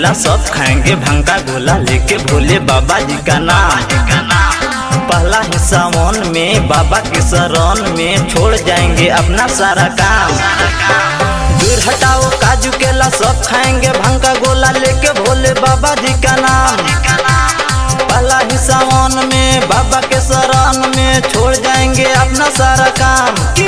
केला सब खाएंगे भांग का गोला लेके भोले बाबा जी का नाम। पहला ही सावन में बाबा के शरण में छोड़ जाएंगे अपना सारा काम। दूर हटाओ काजू केला सब खाएंगे भांग का गोला लेके भोले बाबा जी का नाम। पहला ही सावन में बाबा के शरण में छोड़ जाएंगे अपना सारा काम। कि